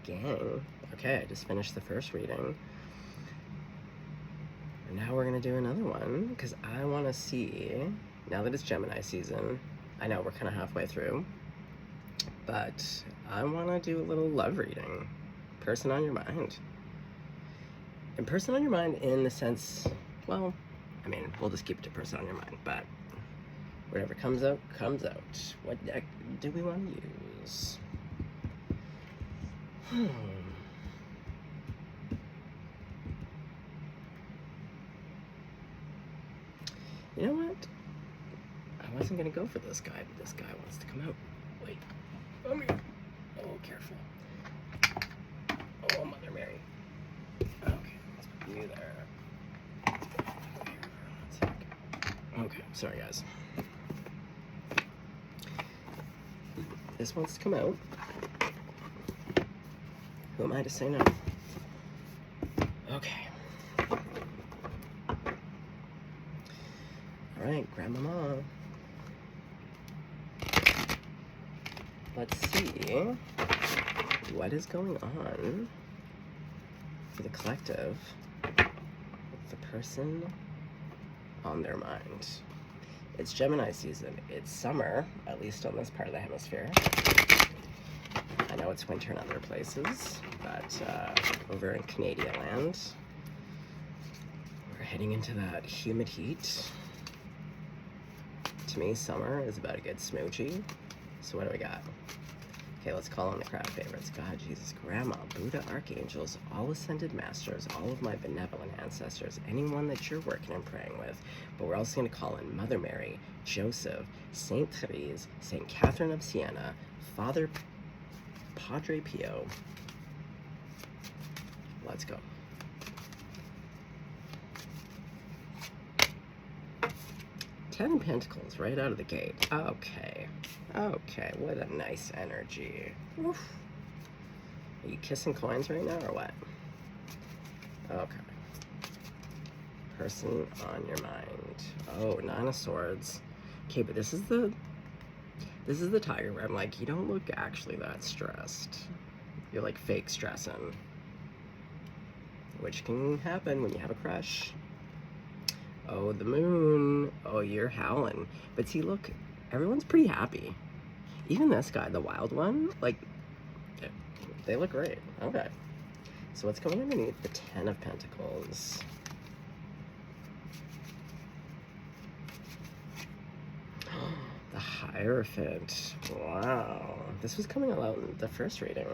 gang. Okay, I just finished the first reading. And now we're going to do another one because I want to see, now that it's Gemini season, I know we're kind of halfway through, but I want to do a little love reading. Person on your mind. And person on your mind in the sense, well, I mean, we'll just keep it to person on your mind, but whatever comes out, comes out. What deck do we want to use? You know what? I wasn't going to go for this guy, but this guy wants to come out. Wait. Come here. Oh, careful. Oh, Mother Mary. Okay, let's put you there. Let's put you here. One sec. Okay, sorry guys. This wants to come out. Who am I to say no? Okay. Alright, Grandmama. Let's see what is going on for the collective with the person on their mind. It's Gemini season. It's summer, at least on this part of the hemisphere. I know it's winter in other places, but over in Canadian land, we're heading into that humid heat. To me, summer is about a good smoochie. So what do we got? Okay, let's call on the crowd favorites. God, Jesus, Grandma, Buddha, Archangels, all ascended masters, all of my benevolent ancestors, anyone that you're working and praying with. But we're also going to call in Mother Mary, Joseph, Saint Therese, Saint Catherine of Siena, Father Padre Pio. Let's go. Ten of Pentacles right out of the gate. Okay. Okay, what a nice energy. Oof. Are you kissing coins right now or what? Okay. Person on your mind. Oh, Nine of Swords. Okay, but this is the tiger where I'm like, you don't look actually that stressed. You're like fake stressing. Which can happen when you have a crush. Oh, the moon. Oh, you're howling. But see, look, everyone's pretty happy. Even this guy, the wild one, like, they look great. Okay. So what's going underneath the Ten of Pentacles? The Hierophant. Wow. This was coming out in the first reading.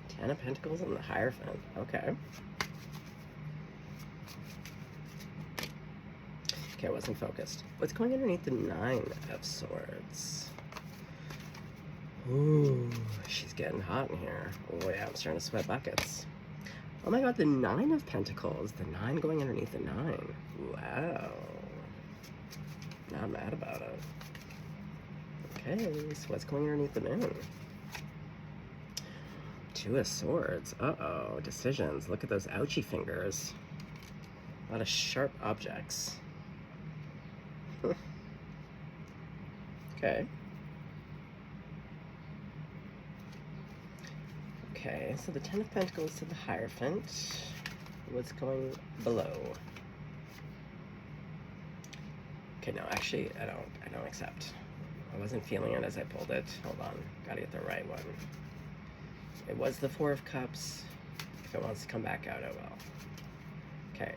Ten of Pentacles and the Hierophant. Okay. Okay, I wasn't focused. What's going underneath the Nine of Swords? Ooh, she's getting hot in here. Oh yeah, I'm starting to sweat buckets. Oh my god, the Nine of Pentacles. The 9 going underneath the 9. Wow. Not mad about it. Okay, so what's going underneath the Moon? Two of Swords. Uh-oh, decisions. Look at those ouchy fingers. A lot of sharp objects. Okay. Okay, so the Ten of Pentacles to the Hierophant. What's going below? Okay, no, actually, I don't accept. I wasn't feeling it as I pulled it. Hold on, gotta get the right one. It was the Four of Cups. If it wants to come back out, it will. Okay.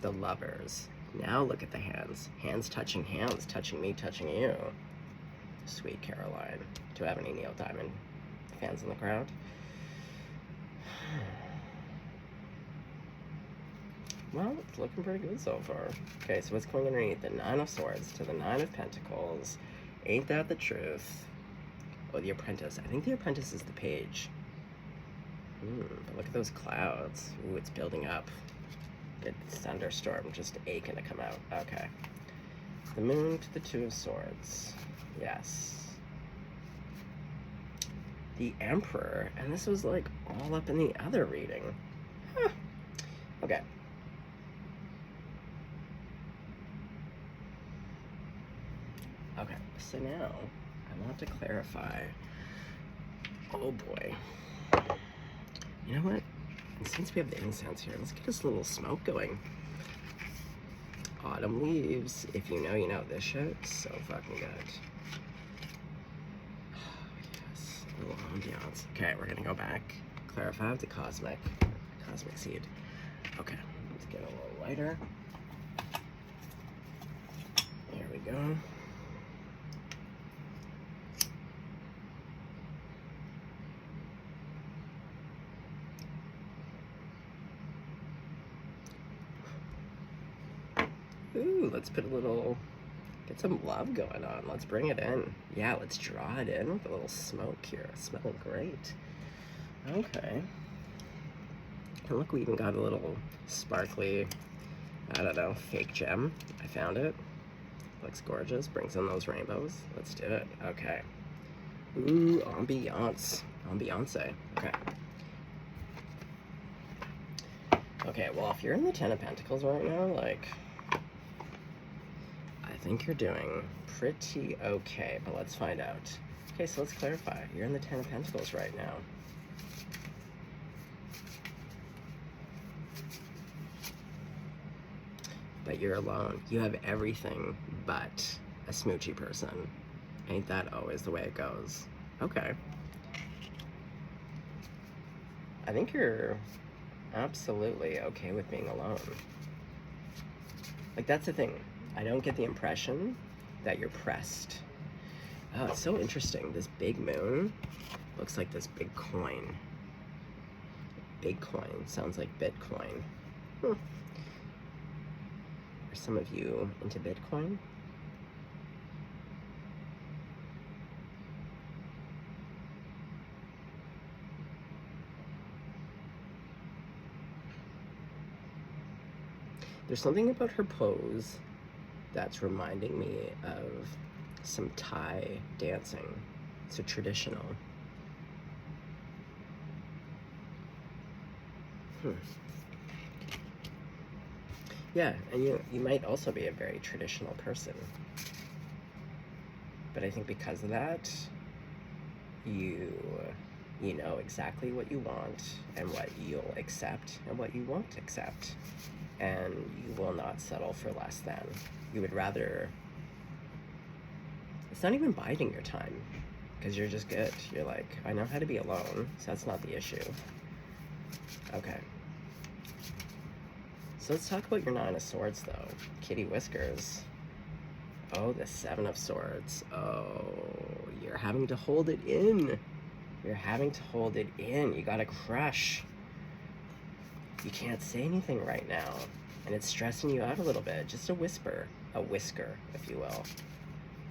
The Lovers. Now look at the hands. Hands, touching me, touching you. Sweet Caroline. Do I have any Neil Diamond fans in the crowd? Well, it's looking pretty good so far. Okay, so what's going underneath the Nine of Swords to the Nine of Pentacles? Ain't that the truth? Oh, the Apprentice. I think the Apprentice is the Page. But look at those clouds. Ooh, it's building up. Good thunderstorm just aching to come out. Okay. The Moon to the Two of Swords. Yes. The Emperor. And this was like all up in the other reading. Huh. Okay. Okay, so now I want to clarify Oh boy. You know what? And since we have the incense here, let's get this little smoke going. Autumn leaves. If you know, you know. This shit's so fucking good. Oh, yes. A little ambiance. Okay, we're gonna go back. Clarify with the cosmic seed. Okay, let's get a little lighter. There we go. Ooh, let's put a little, get some love going on. Let's bring it in. Yeah, let's draw it in with a little smoke here. It's smelling great. Okay. And look, we even got a little sparkly, I don't know, fake gem. I found it. Looks gorgeous. Brings in those rainbows. Let's do it. Okay. Ooh, ambiance. Ambiance. Okay. Okay, well, if you're in the Ten of Pentacles right now, like, I think you're doing pretty okay, but let's find out. Okay, so let's clarify. You're in the Ten of Pentacles right now. But you're alone. You have everything but a smoochy person. Ain't that always the way it goes? Okay. I think you're absolutely okay with being alone. Like, that's the thing. I don't get the impression that you're pressed. Oh, it's so interesting. This big moon looks like this big coin. Big coin. Sounds like Bitcoin. Are some of you into Bitcoin? There's something about her pose that's reminding me of some Thai dancing. So traditional. Yeah, and you might also be a very traditional person. But I think because of that, you know exactly what you want and what you'll accept and what you won't accept. And you will not settle for less than. You would rather... It's not even biding your time, because you're just good. You're like, I know how to be alone, so that's not the issue. Okay. So let's talk about your Nine of Swords, though. Kitty Whiskers. Oh, the Seven of Swords. Oh, you're having to hold it in. You're having to hold it in. You got a crush. You can't say anything right now. And it's stressing you out a little bit. Just a whisper. A whisker, if you will.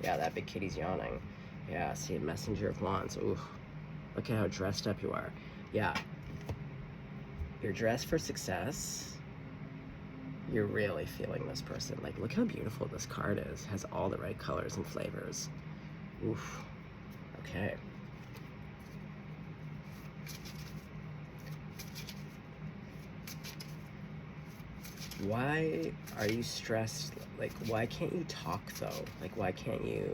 Yeah, that big kitty's yawning. Yeah, see, a Messenger of Wands. Ooh, look at how dressed up you are. Yeah. You're dressed for success. You're really feeling this person. Like, look how beautiful this card is. Has all the right colors and flavors. Oof. Okay. Why are you stressed? Like, why can't you talk, though? Like, why can't you...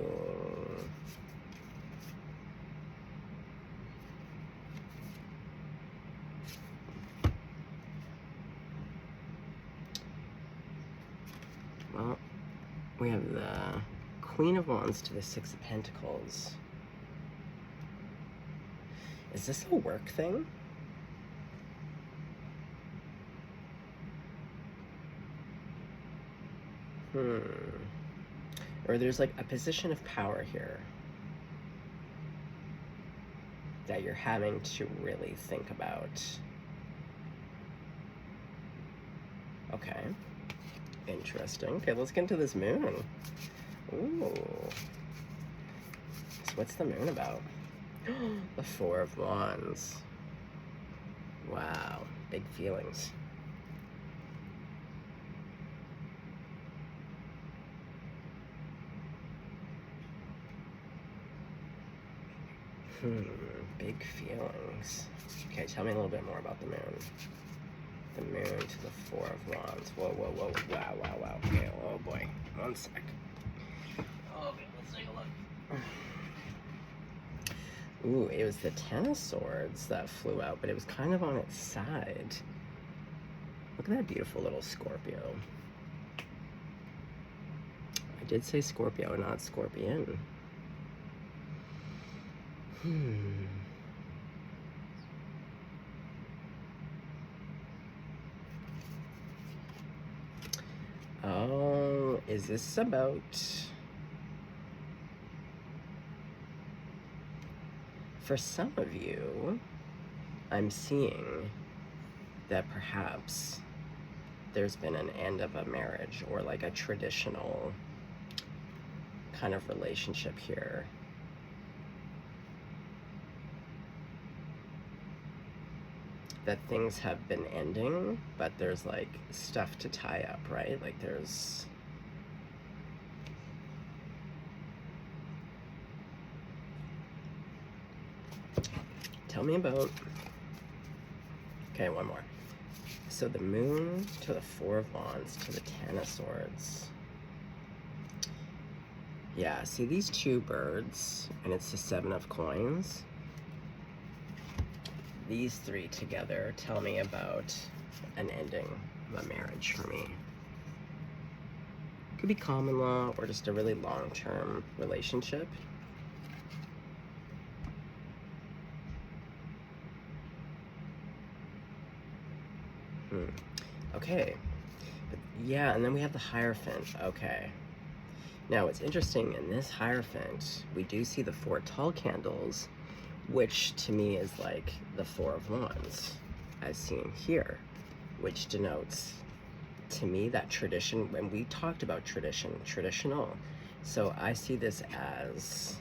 Well, we have the Queen of Wands to the Six of Pentacles. Is this a work thing? Or there's like a position of power here that you're having to really think about. Okay. Interesting. Okay, let's get into this moon. Ooh. So what's the moon about? The Four of Wands. Wow. Big feelings. Big feelings. Okay, tell me a little bit more about the moon. The moon to the Four of Wands. Whoa, whoa, whoa. Wow, wow, wow. Okay, oh boy. One sec. Okay, let's take a look. Ooh, it was the Ten of Swords that flew out, but it was kind of on its side. Look at that beautiful little Scorpio. I did say Scorpio, not Scorpion. Oh, is this about... For some of you, I'm seeing that perhaps there's been an end of a marriage or like a traditional kind of relationship here. That things have been ending, but there's like stuff to tie up, right? Like there's... Tell me about... Okay, one more. So the Moon to the Four of Wands to the Ten of Swords. Yeah, see these two birds, and it's the Seven of Coins. These three together tell me about an ending of a marriage for me. Could be common law or just a really long-term relationship. Okay, but yeah, and then we have the Hierophant. Okay. Now, what's interesting, in this Hierophant, we do see the 4 tall candles, which to me is like the Four of Wands, as seen here, which denotes, to me, that tradition. When we talked about traditional, so I see this as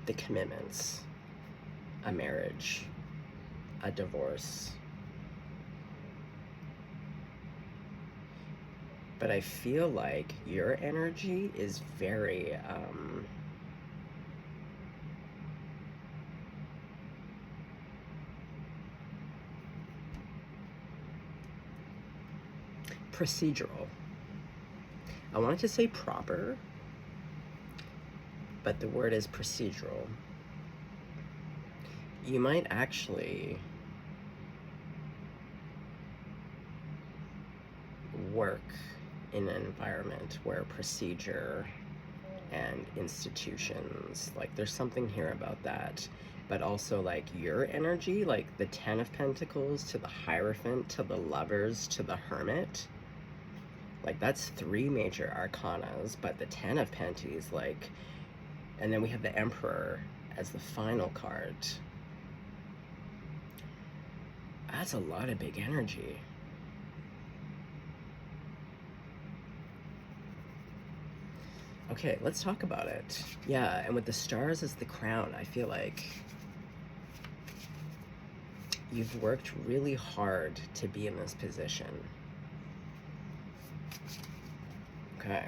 the commitments, a marriage, a divorce. But I feel like your energy is very procedural. I wanted to say proper, but the word is procedural. You might actually work in an environment where procedure and institutions, like there's something here about that, but also like your energy, like the Ten of Pentacles to the Hierophant to the Lovers to the Hermit, like that's 3 major arcanas, but the Ten of Pentacles, like, and then we have the Emperor as the final card. That's a lot of big energy. Okay, let's talk about it. Yeah, and with the stars as the crown, I feel like you've worked really hard to be in this position. Okay.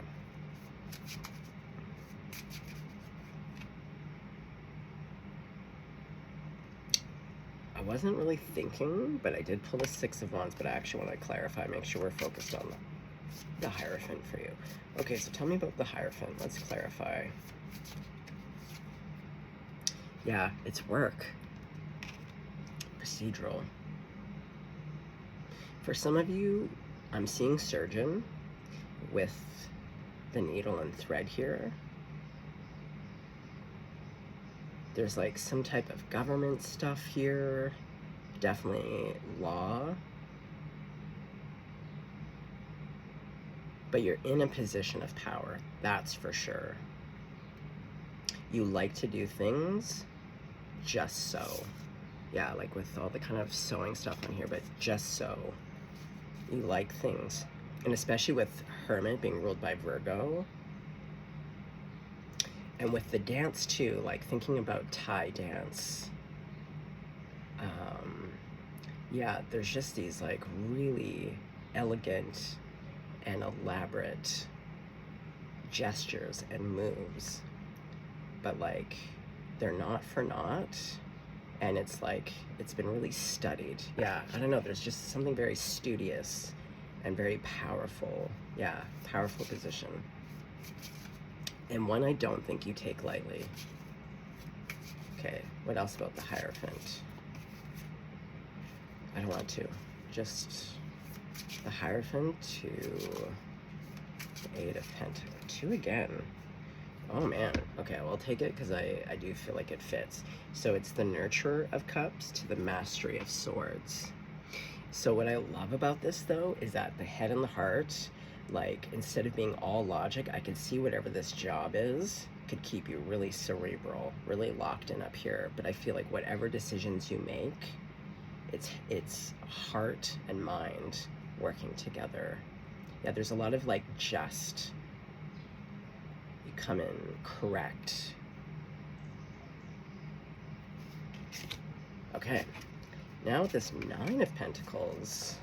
I wasn't really thinking, but I did pull the Six of Wands, but I actually want to clarify, make sure we're focused on the Hierophant for you. Okay, so tell me about the Hierophant. Let's clarify. Yeah, it's work. Procedural. For some of you, I'm seeing surgeon with the needle and thread here. There's like some type of government stuff here, definitely law. But you're in a position of power, that's for sure. You like to do things just so. Yeah, like with all the kind of sewing stuff on here, but just so. You like things. And especially with Hermit being ruled by Virgo. And with the dance too, like thinking about Thai dance. Yeah, there's just these like really elegant and elaborate gestures and moves. But like, they're not for naught. And it's like, it's been really studied. Yeah, I don't know, there's just something very studious and very powerful. Yeah, powerful position. and one I don't think you take lightly. Okay, what else about the Hierophant? I don't want to. Just the Hierophant to the Eight of Pentacles. 2 again. Oh man. Okay, well, I'll take it because I do feel like it fits. So it's the Nurturer of Cups to the Mastery of Swords. So what I love about this, though, is that the head and the heart, like, instead of being all logic, I could see whatever this job is could keep you really cerebral, really locked in up here. But I feel like whatever decisions you make, it's heart and mind working together. Yeah, there's a lot of, like, just, you come in correct. Okay. Now with this 9 of Pentacles,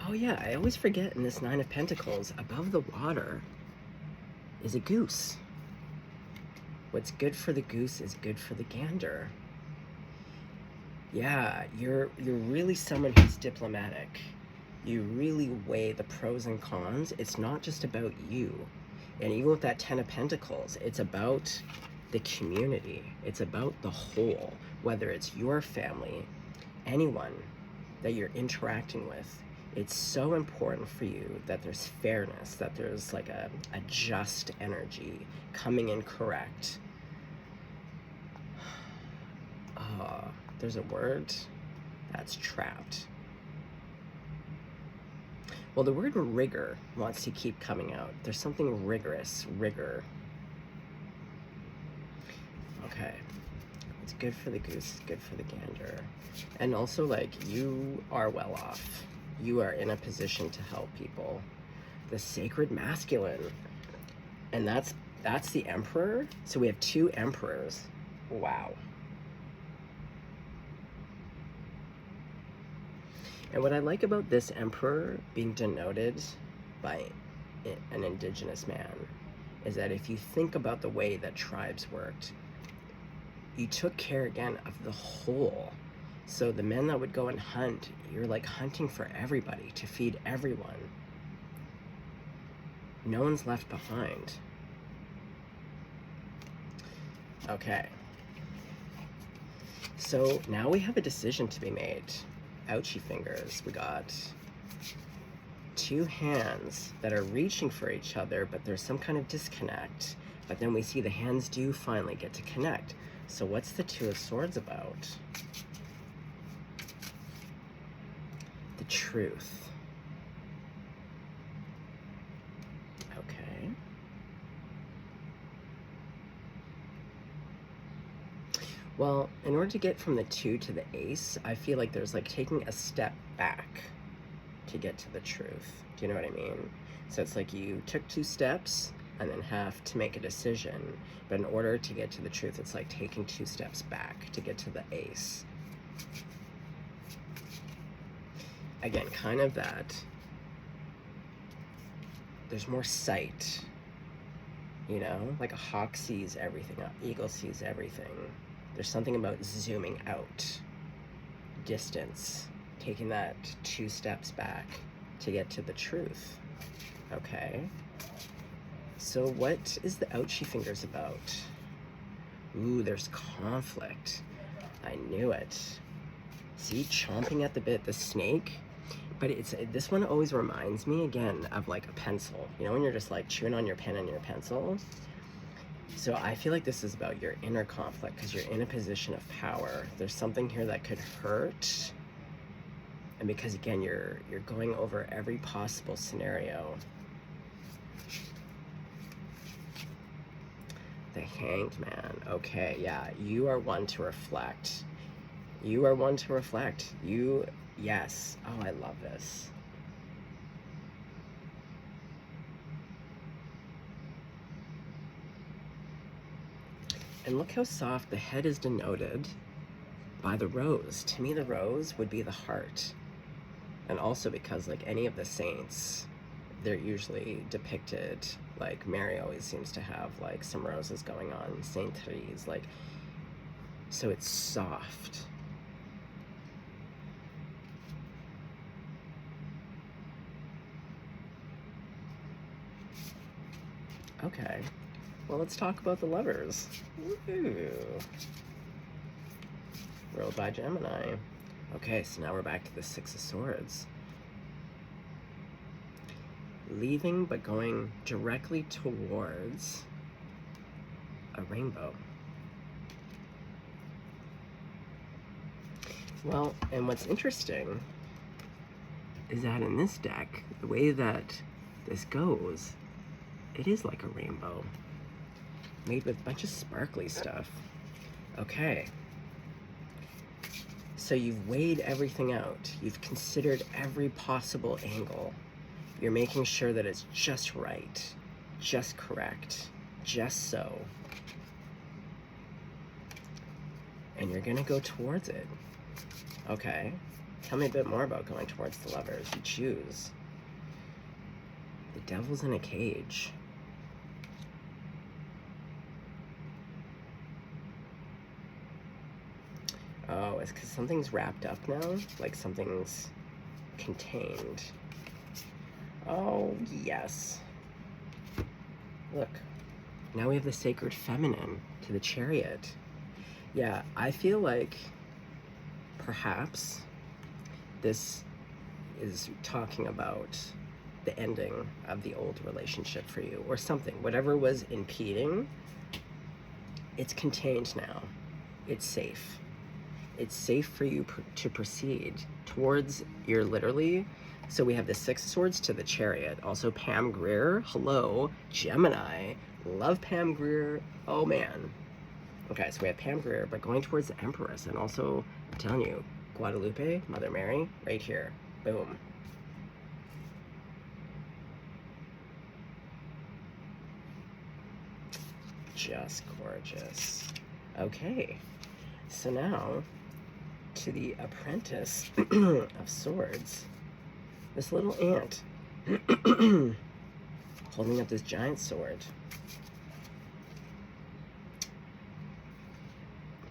oh yeah, I always forget in this 9 of Pentacles, above the water is a goose. What's good for the goose is good for the gander. Yeah, you're really someone who's diplomatic. You really weigh the pros and cons. It's not just about you. And even with that 10 of Pentacles, it's about the community. It's about the whole, whether it's your family, anyone that you're interacting with. It's so important for you that there's fairness, that there's like a just energy coming in correct. There's a word that's trapped. Well, the word rigor wants to keep coming out. There's something rigorous, rigor. Okay. It's good for the goose, good for the gander. And also, like, you are well off. You are in a position to help people. The sacred masculine. And that's the emperor. So we have 2 emperors. Wow. And what I like about this emperor being denoted by an indigenous man is that if you think about the way that tribes worked, you took care again of the whole. So the men that would go and hunt, you're like hunting for everybody, to feed everyone. No one's left behind. Okay. So now we have a decision to be made. Ouchie fingers. We got 2 hands that are reaching for each other, but there's some kind of disconnect. But then we see the hands do finally get to connect. So what's the 2 of Swords about? The truth. Okay. Well, in order to get from the 2 to the Ace, I feel like there's like taking a step back to get to the truth. Do you know what I mean? So it's like you took 2 steps and then have to make a decision. But in order to get to the truth, it's like taking 2 steps back to get to the Ace. Again, kind of that. There's more sight. You know, like a hawk sees everything, an eagle sees everything. There's something about zooming out, distance, taking that 2 steps back to get to the truth. Okay. So what is the ouchie fingers about? Ooh, there's conflict. I knew it. See, chomping at the bit, the snake. But this one always reminds me again of like a pencil. You know when you're just like chewing on your pen and your pencil? So I feel like this is about your inner conflict because you're in a position of power. There's something here that could hurt. And because again, you're going over every possible scenario. The Hanged Man. Okay, yeah, you are one to reflect. You are one to reflect. Yes. Oh, I love this. And look how soft the head is denoted by the rose. To me, the rose would be the heart. And also because, like, any of the saints, they're usually depicted, like, Mary always seems to have, like, some roses going on. Saint Therese, like, so it's soft. Okay. Well, let's talk about the Lovers. Ooh. Ruled by Gemini. Okay, so now we're back to the Six of Swords. Leaving but going directly towards a rainbow. Well, and what's interesting is that in this deck, the way that this goes, it is like a rainbow. Made with a bunch of sparkly stuff. Okay. So you've weighed everything out. You've considered every possible angle. You're making sure that it's just right, just correct, just so. And you're gonna go towards it. Okay. Tell me a bit more about going towards the Lovers. You choose. The Devil's in a cage. Oh, it's because something's wrapped up now? Like something's contained. Oh, yes. Look. Now we have the Sacred Feminine to the Chariot. Yeah, I feel like perhaps this is talking about the ending of the old relationship for you or something. Whatever was impeding, it's contained now. It's safe. It's safe for you to proceed towards your literally. So we have the Six of Swords to the Chariot. Also Pam Grier. Hello, Gemini. Love Pam Grier. Oh man. Okay, so we have Pam Grier, but going towards the Empress, and also, I'm telling you, Guadalupe, Mother Mary, right here. Boom. Just gorgeous. Okay, so now to the Apprentice of Swords. This little ant holding up this giant sword.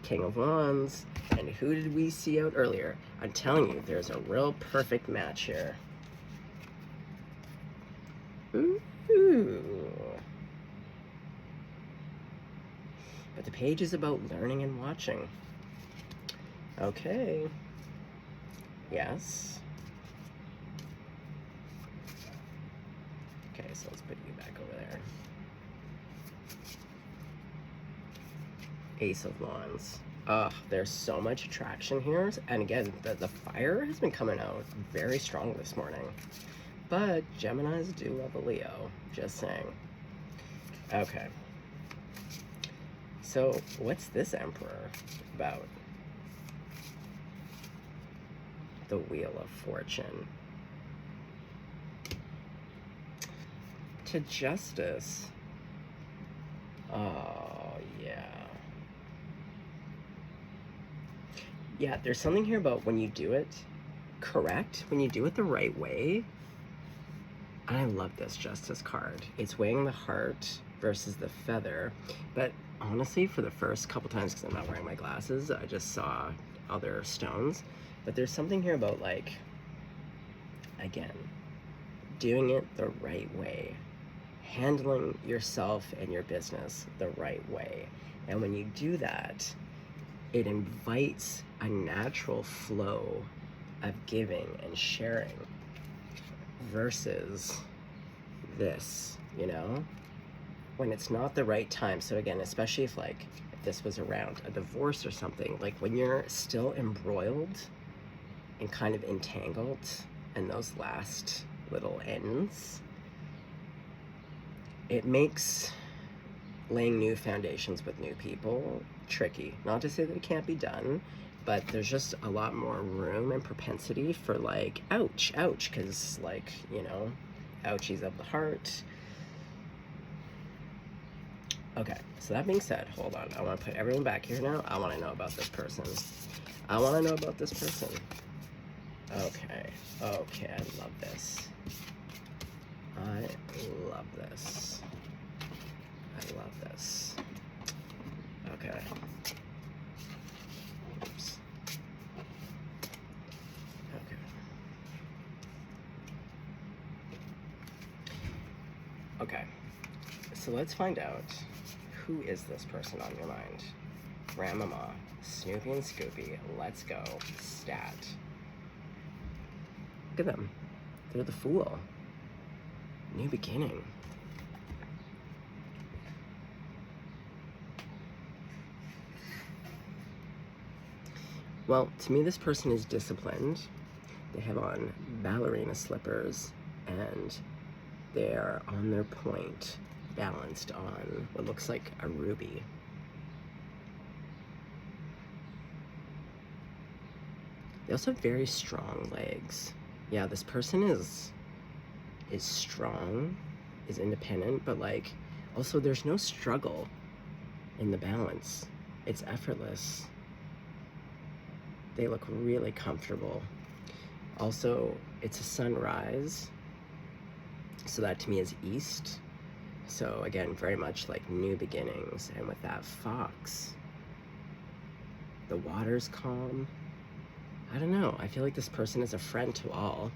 King of Wands. And who did we see out earlier? I'm telling you, there's a real perfect match here. Ooh. But the page is about learning and watching. Okay. Yes. Okay, so let's put you back over there. Ace of Wands. There's so much attraction here. And again, the fire has been coming out very strong this morning. But Geminis do love a Leo. Just saying. Okay. So, what's this Emperor about? The Wheel of Fortune. To Justice. Oh, yeah. Yeah, there's something here about when you do it correct, when you do it the right way. And I love this Justice card. It's weighing the heart versus the feather. But honestly, for the first couple times, because I'm not wearing my glasses, I just saw other stones. But there's something here about, like, again, doing it the right way. Handling yourself and your business the right way. And when you do that, it invites a natural flow of giving and sharing versus this, you know, when it's not the right time. So again, especially if this was around a divorce or something, like when you're still embroiled and kind of entangled in those last little ends, it makes laying new foundations with new people tricky. Not to say that it can't be done, but there's just a lot more room and propensity for like, ouch, because like, you know, ouchies of the heart. Okay, so that being said, hold on. I want to put everyone back here now. I want to know about this person. I want to know about this person. Okay, I love this. I love this. Okay. Oops. Okay. Okay. So let's find out, who is this person on your mind? Grandmama, Snoopy and Scoopy, let's go. Stat. Look at them. They're the Fool. New beginning. Well, to me, this person is disciplined. They have on ballerina slippers, and they're on their point, balanced on what looks like a ruby. They also have very strong legs. Yeah, this person is strong, is independent, but like, also there's no struggle in the balance. It's effortless. They look really comfortable. Also, it's a sunrise, so that to me is east. So again, very much like new beginnings. And with that fox, the water's calm. I don't know, I feel like this person is a friend to all.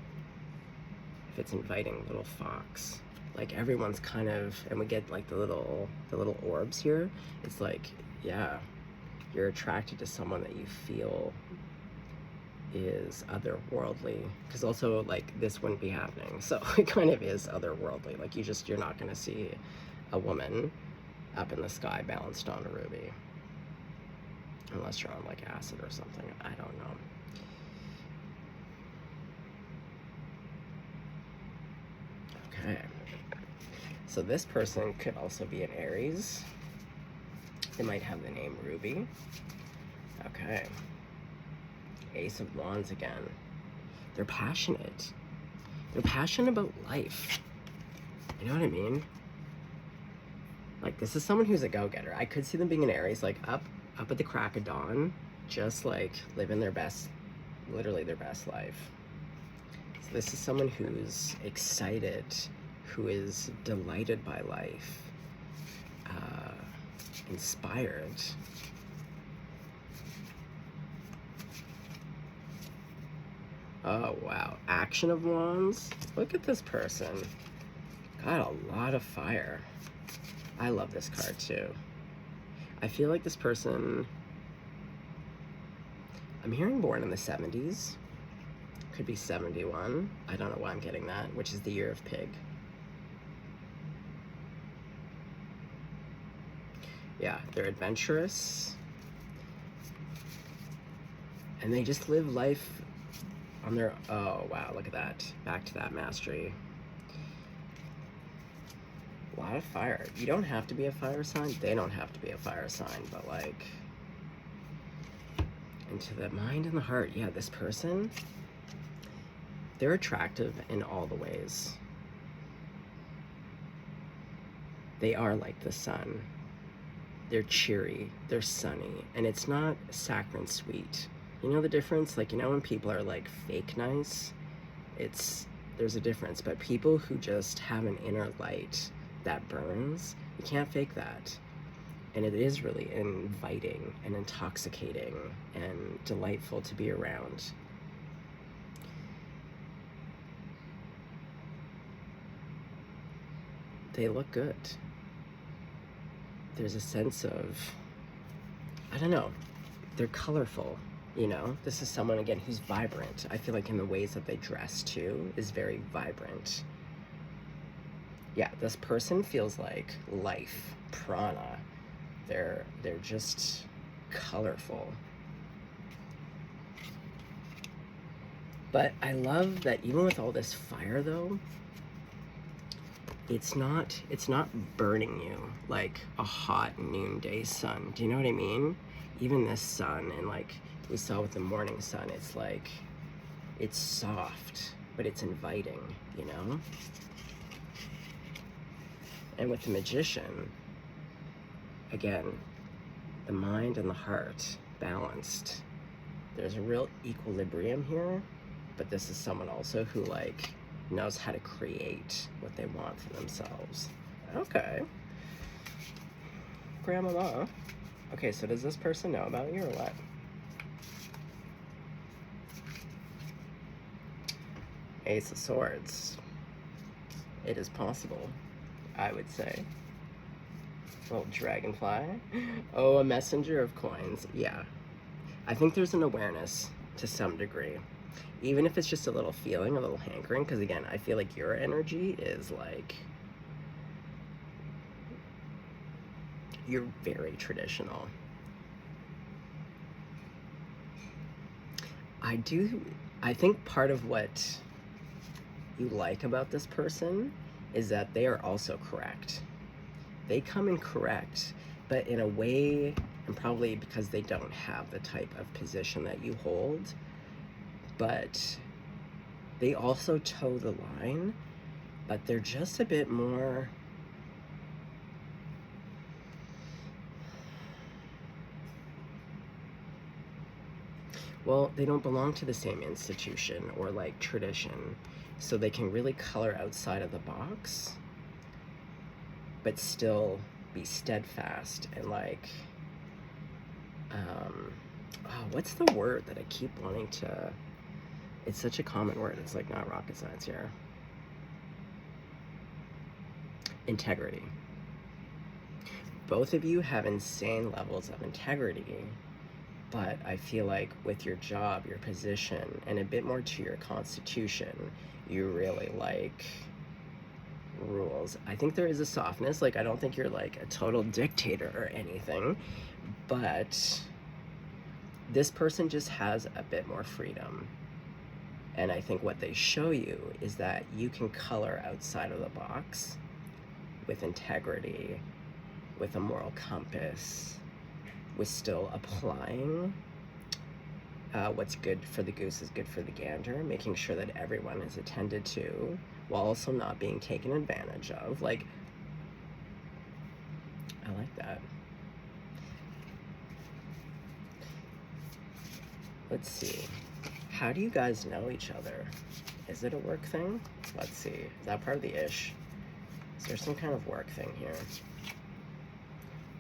If it's inviting, little fox. Like everyone's kind of, and we get like the little orbs here. It's like, yeah, you're attracted to someone that you feel is otherworldly, because also like this wouldn't be happening, so it kind of is otherworldly. Like you're not going to see a woman up in the sky balanced on a ruby, unless you're on like acid or something. I don't know. Okay, so this person could also be an Aries. They might have the name Ruby. Okay, Ace of Wands again. They're passionate. They're passionate about life. You know what I mean? Like, this is someone who's a go-getter. I could see them being an Aries, like up at the crack of dawn, just like living their best, literally their best life. So this is someone who's excited, who is delighted by life, inspired. Oh, wow. Action of Wands. Look at this person. Got a lot of fire. I love this card, too. I feel like this person... I'm hearing born in the 70s. Could be 71. I don't know why I'm getting that, which is the year of pig. Yeah, they're adventurous. And they just live life on their... Oh, wow, look at that. Back to that mastery. A lot of fire. You don't have to be a fire sign. They don't have to be a fire sign, but like... Into the mind and the heart. Yeah, this person, they're attractive in all the ways. They are like the sun. They're cheery, they're sunny, and it's not saccharine sweet. You know the difference? Like, you know when people are like fake nice? There's a difference, but people who just have an inner light that burns, you can't fake that. And it is really inviting and intoxicating and delightful to be around. They look good. There's a sense of, I don't know, they're colorful, you know? This is someone, again, who's vibrant. I feel like in the ways that they dress, too, is very vibrant. Yeah, this person feels like life, prana. They're just colorful. But I love that even with all this fire, though, it's not burning you like a hot noonday sun. Do you know what I mean? Even this sun, and like we saw with the morning sun, it's like, it's soft, but it's inviting, you know? And with the Magician, again, the mind and the heart balanced. There's a real equilibrium here, but this is someone also who like knows how to create what they want for themselves. Okay. Grandmama. Okay, so does this person know about you or what? Ace of Swords. It is possible, I would say. Little dragonfly. Oh, a messenger of coins. Yeah. I think there's an awareness to some degree. Even if it's just a little feeling, a little hankering, because again, I feel like your energy is like, you're very traditional. I think part of what you like about this person is that they are also correct. They come in correct, but in a way, and probably because they don't have the type of position that you hold, but they also toe the line, but they're just a bit more, well, they don't belong to the same institution or like tradition, so they can really color outside of the box, but still be steadfast and like, oh, what's the word that I keep wanting to, it's such a common word, it's like not rocket science here. Integrity. Both of you have insane levels of integrity, but I feel like with your job, your position, and a bit more to your constitution, you really like rules. I think there is a softness, like I don't think you're like a total dictator or anything, but this person just has a bit more freedom. And I think what they show you is that you can color outside of the box with integrity, with a moral compass, with still applying what's good for the goose is good for the gander, making sure that everyone is attended to while also not being taken advantage of. Like, I like that. Let's see. How do you guys know each other? Is it a work thing? Let's see. Is that part of the ish? Is there some kind of work thing here?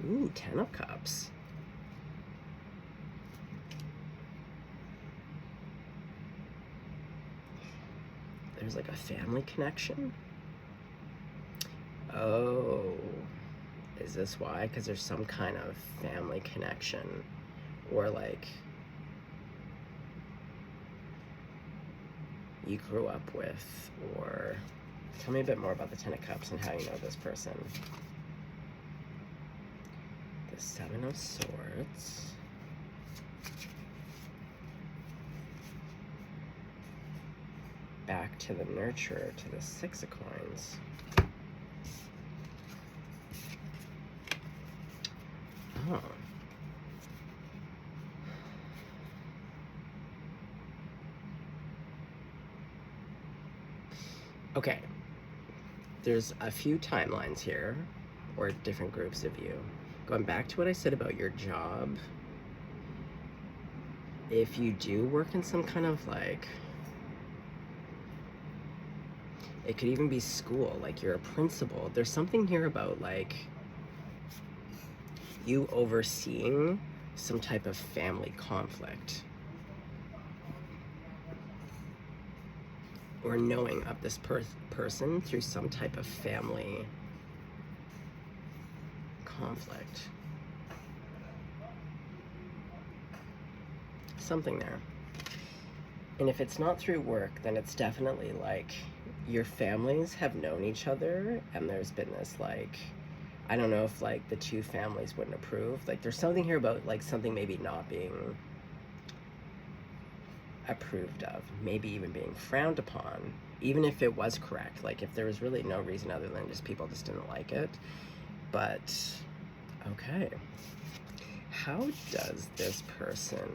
Ooh, 10 of Cups. There's like a family connection. Oh, is this why? Because there's some kind of family connection, or like you grew up with, or tell me a bit more about the 10 of Cups and how you know this person. The 7 of Swords. Back to the nurturer, to the 6 of Coins. Oh. Okay. There's a few timelines here, or different groups of you. Going back to what I said about your job, if you do work in some kind of like, it could even be school, like you're a principal. There's something here about like you overseeing some type of family conflict, or knowing of this person through some type of family conflict. Something there. And if it's not through work, then it's definitely like your families have known each other, and there's been this like, I don't know if like the two families wouldn't approve. Like there's something here about like something maybe not being approved of, maybe even being frowned upon, even if it was correct. Like if there was really no reason other than just people just didn't like it. But okay, how does this person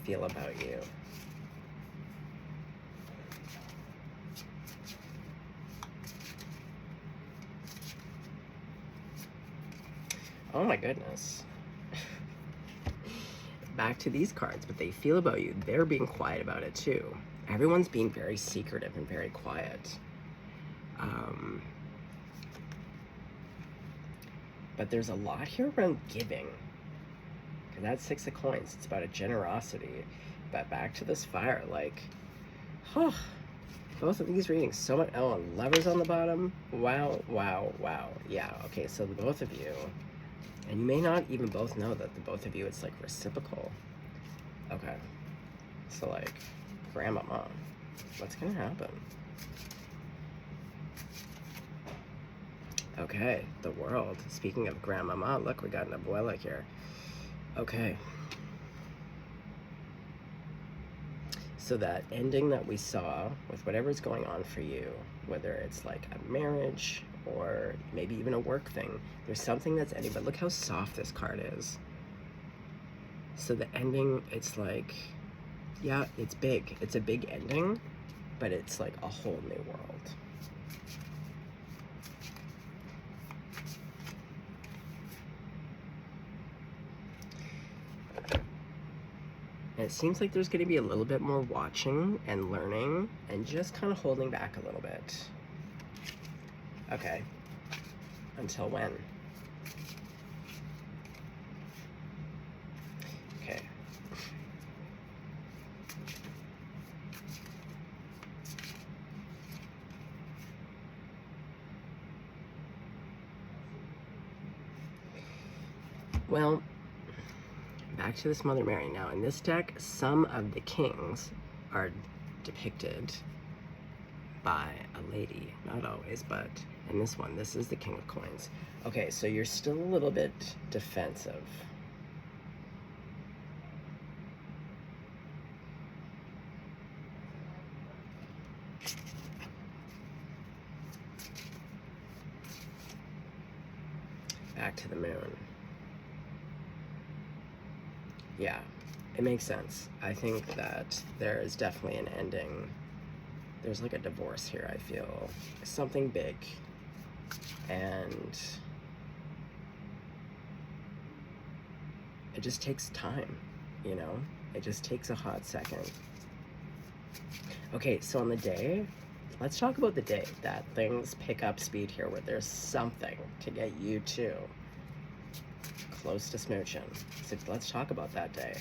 feel about you? Oh my goodness. Back to these cards, but they feel about you. They're being quiet about it too. Everyone's being very secretive and very quiet. But there's a lot here around giving. Because that's 6 of Coins. It's about a generosity. But back to this fire, like, huh. Both of these readings, so much. Oh, and lovers on the bottom. Wow, wow, wow. Yeah, okay, so the both of you, and you may not even both know that the both of you, it's like reciprocal. Okay, so like, grandmama, what's gonna happen? Okay, the world. Speaking of grandmama, look, we got an abuela here. Okay. So that ending that we saw with whatever's going on for you, whether it's like a marriage or maybe even a work thing, there's something that's ending, but look how soft this card is. So the ending, it's like, yeah, it's big. It's a big ending, but it's like a whole new world. And it seems like there's going to be a little bit more watching and learning and just kind of holding back a little bit. Okay. Until when? Okay. Well, back to this Mother Mary. Now, in this deck, some of the kings are depicted by a lady. Not always, but in this one, this is the King of Coins. Okay, so you're still a little bit defensive. Back to the moon. Yeah, it makes sense. I think that there is definitely an ending. There's like a divorce here, I feel. Something big. And it just takes time, you know? It just takes a hot second. Okay, so on the day, let's talk about the day that things pick up speed here, where there's something to get you two close to smooching. So let's talk about that day.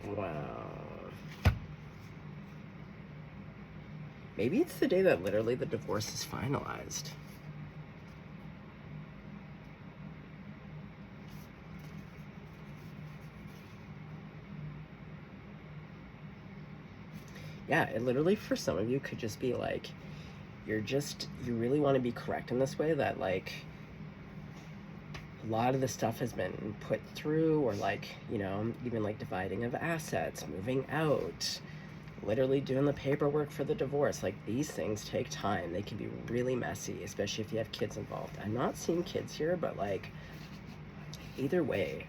Wow. Maybe it's the day that literally the divorce is finalized. Yeah, it literally for some of you could just be like, you really want to be correct in this way, that like a lot of the stuff has been put through, or like, you know, even like dividing of assets, moving out, literally doing the paperwork for the divorce. Like, these things take time. They can be really messy, especially if you have kids involved. I'm not seeing kids here, but like, either way.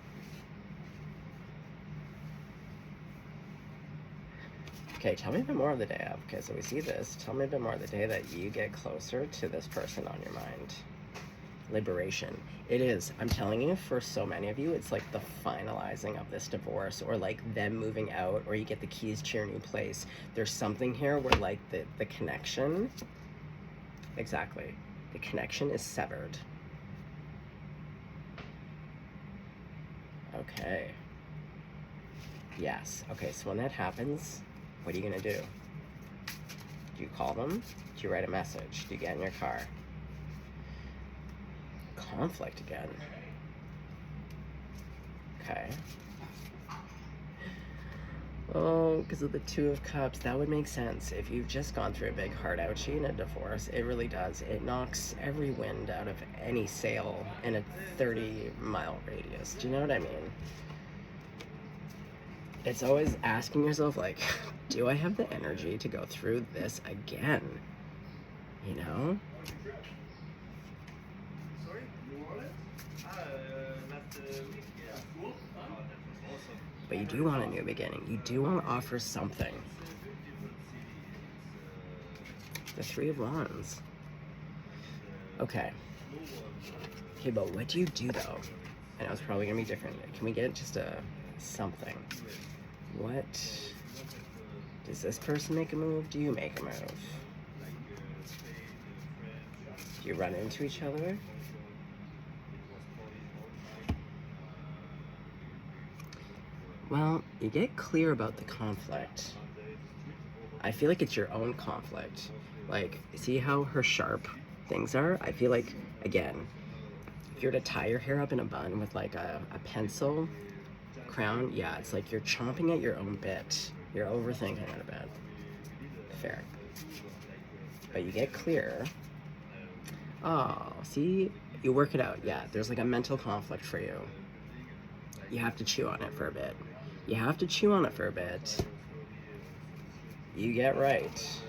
Okay, tell me a bit more of the day of. Okay, so we see this. Tell me a bit more of the day that you get closer to this person on your mind. Liberation. It is. I'm telling you, for so many of you, it's like the finalizing of this divorce, or like them moving out, or you get the keys to your new place. There's something here where like the connection, exactly, the connection is severed. Okay. Yes. Okay, so when that happens, what are you gonna do? Do you call them? Do you write a message? Do you get in your car? Conflict again. Okay. Oh, because of the Two of Cups, that would make sense. If you've just gone through a big heart ouchie in a divorce, it really does. It knocks every wind out of any sail in a 30-mile radius. Do you know what I mean? It's always asking yourself, like, do I have the energy to go through this again? You know? But you do want a new beginning. You do want to offer something. The Three of Wands. Okay. Okay, but what do you do, though? I know it's probably going to be different. Can we get just a something? What? Does this person make a move? Do you make a move? Do you run into each other? Well, you get clear about the conflict. I feel like it's your own conflict. Like, see how her sharp things are? I feel like, again, if you're to tie your hair up in a bun with like a pencil crown, yeah, it's like you're chomping at your own bit. You're overthinking it a bit. Fair. But you get clear. Oh, see? You work it out. Yeah, there's like a mental conflict for you. You have to chew on it for a bit. You have to chew on it for a bit. You get right.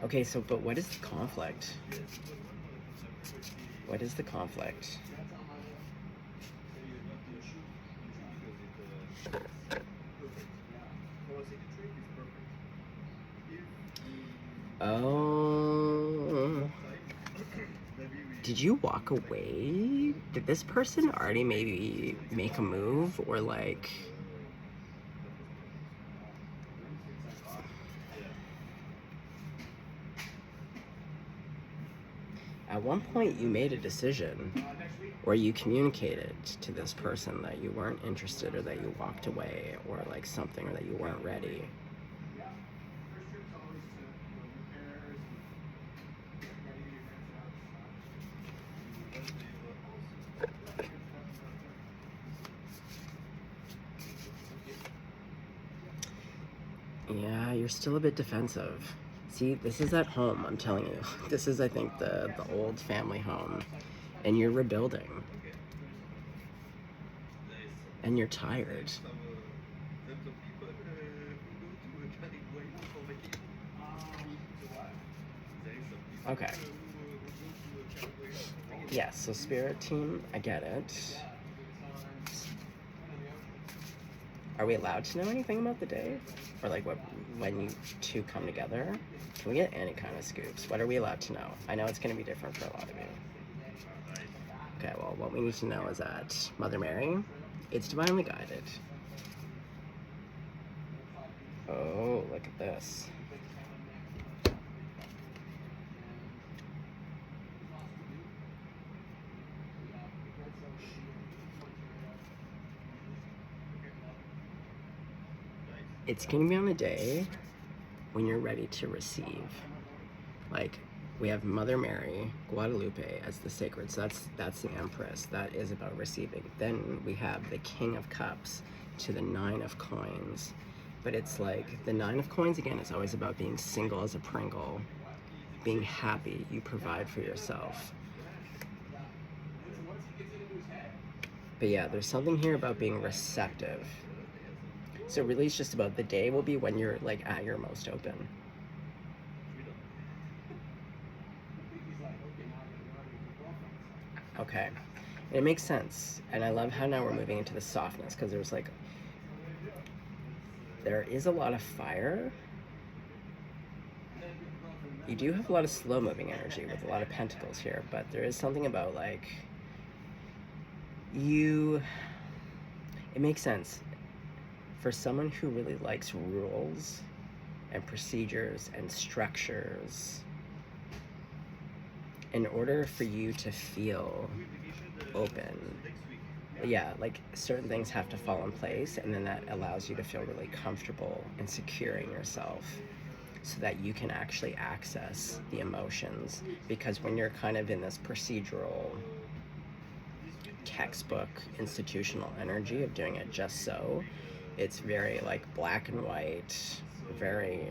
Okay, so, but what is the conflict? What is the conflict? Oh. Did you walk away? Did this person already maybe make a move or like... At one point you made a decision or you communicated to this person that you weren't interested or that you walked away or like something or that you weren't ready. Yeah, you're still a bit defensive. See, this is at home, I'm telling you. This is, I think, the old family home. And you're rebuilding. And you're tired. Okay. Yeah, so spirit team, I get it. Are we allowed to know anything about the day? Or like what, when you two come together? Can we get any kind of scoops? What are we allowed to know? I know it's going to be different for a lot of you. Okay, well, what we need to know is that Mother Mary, it's divinely guided. Oh, look at this. It's going to be on a day when you're ready to receive. Like, we have Mother Mary, Guadalupe as the sacred, so that's the Empress. That is about receiving. Then we have the King of Cups to the Nine of Coins. But it's like, the Nine of Coins, again, is always about being single as a Pringle, being happy, you provide for yourself. But yeah, there's something here about being receptive. So really it's just about the day will be when you're like at your most open. Okay, and it makes sense. And I love how now we're moving into the softness because there's like, there is a lot of fire. You do have a lot of slow moving energy with a lot of pentacles here, but there is something about like, it makes sense. For someone who really likes rules and procedures and structures, in order for you to feel open, yeah, like certain things have to fall in place, and then that allows you to feel really comfortable and secure in yourself so that you can actually access the emotions. Because when you're kind of in this procedural, textbook, institutional energy of doing it just so, it's very like black and white, very,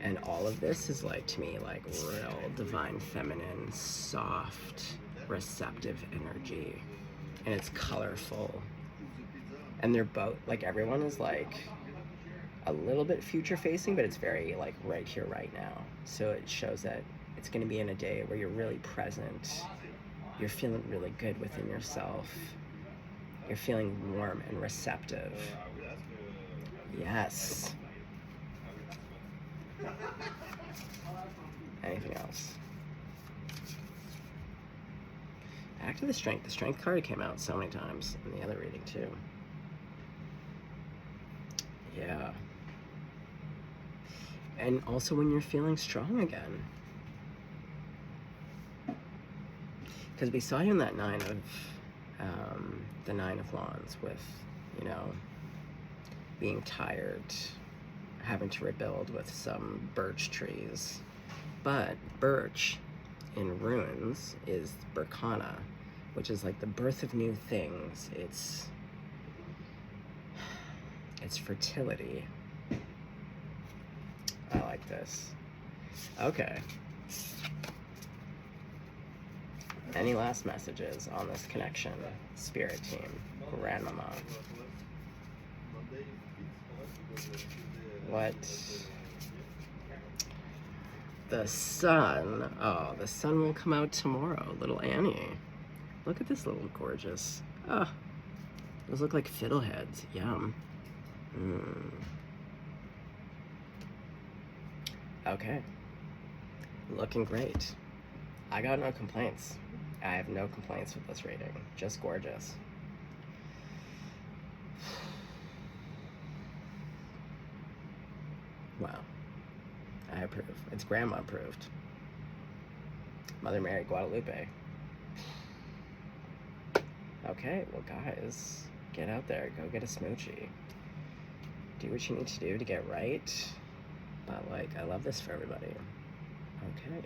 and all of this is like, to me, like real divine feminine, soft, receptive energy, and it's colorful, and they're both like, everyone is like a little bit future facing, but it's very like right here, right now. So it shows that it's going to be in a day where you're really present, you're feeling really good within yourself, you're feeling warm and receptive. Yes. Anything else? Act of the Strength. The Strength card came out so many times in the other reading too. Yeah. And also when you're feeling strong again. Because we saw you in that the Nine of Wands with, you know, being tired, having to rebuild with some birch trees. But birch in runes is Berkana, which is like the birth of new things. It's fertility. I like this. Okay. Any last messages on this connection? Spirit team, Grandmama. What? The sun. Oh, the sun will come out tomorrow. Little Annie. Look at this little gorgeous. Oh, those look like fiddleheads. Yum. Okay. Looking great. I got no complaints. I have no complaints with this reading. Just gorgeous. Wow. I approve. It's grandma approved. Mother Mary Guadalupe. Okay, well guys, get out there. Go get a smoochie. Do what you need to do to get right. But like, I love this for everybody. Okay.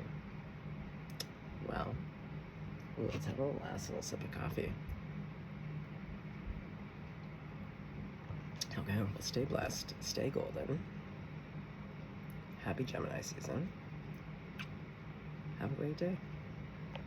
Well, let's have a last little sip of coffee. Okay, well, stay blessed, stay golden. Happy Gemini season. Have a great day.